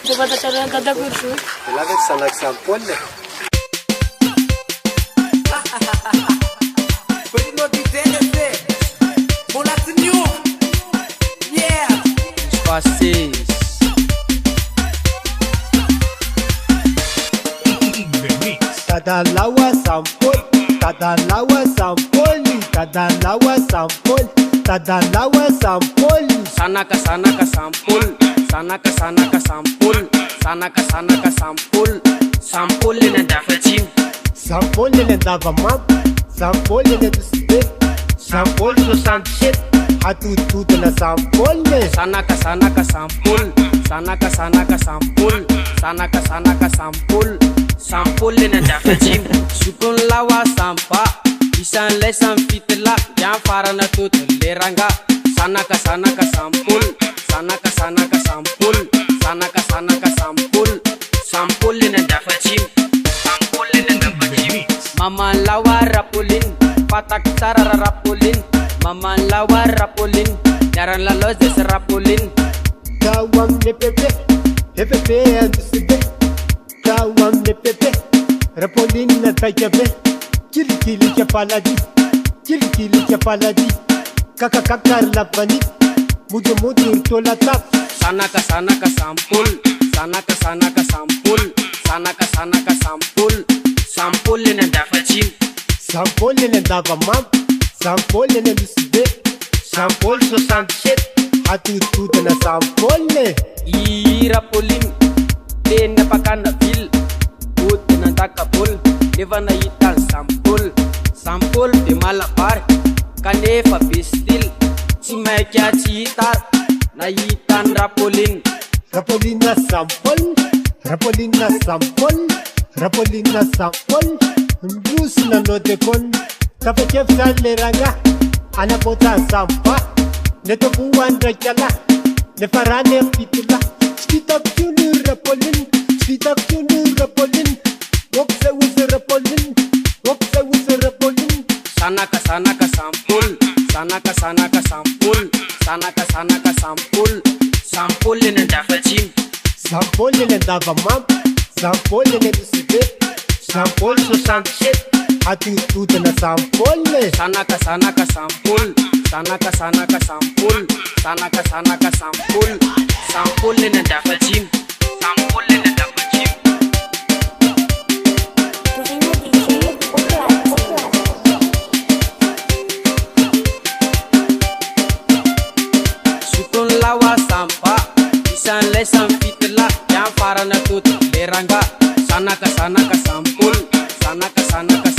Coba tataran kada kursu. Lagay sanak sampol. Pwede mo ditenete. Mula sa new. Yeah. Spaces. Tadalawa sampol. Tadalawa sampol. Tadalawa sampol. Tadalawa sampol. Sana ka sampul. Sana ka sampul. Sana ka sampul. Sampul na dafatim. Sampol na davamam. Sampol na dusbe. Sampol 67. Hatututa na sampol. Sana ka sampul. Sana ka sampul. Sana ka sampul. Sampul na dafatim. Sukun lawa sampa. Isan lesan fitla. Yang fara na tutuleranga. Sana ka sampul. Sana ka sampul. Sana ka sampul. Sampul na dafatim. Sampul na dafatim. Mama lawa rapulin. Patak sarara rapulin. Mama lawa rapulin. Jaran lalos des rapulin. Kawam ne pepe. Pepe dusbe. Kawam ne pepe. Rapolin na tajabe. Kili chapaladi. Kili chapaladi. Kakakar lapani. Mudu tola tap. Sana ka sampul. Sana ka sampul. Sana ka sampul. Sampul na dafatim. Sampol na davamam. Sampol na dusbe. Sampol 67. Hatututa na sampol. Irapulin. Den na pakana bil. Ut na takapul. Eva na itan sampul. Sampul de malapar. Kanefa pistil. Cimai kya citar. Na itan rapulin. Rapolina sampol. Rapolina sampol. Rapolina sampol. Ndus na notekon. Tapekef saleranga. Anabota sampa. Neto buwan rajala. Nefarane fitila. Speed up tunu rapolin. Speed up tunu rapolin. Wopse wuse rapolin. Wopse wuse rapolin. Sana ka sampul. Sana ka sampul. Sana ka sampul. Sampul na dafatim. Sampol na davamam. Sampol na dusbe. Sampol 67. Hatututa na sampol. Sana ka sampul. Sana ka sampul. Sana ka sampul. Sampul na dafatim. Sampul na dafatim. Sukun lawa sampa. Isan lesan fitla. Yang fara na tutuleranga. Sana ka sampul. Sana ka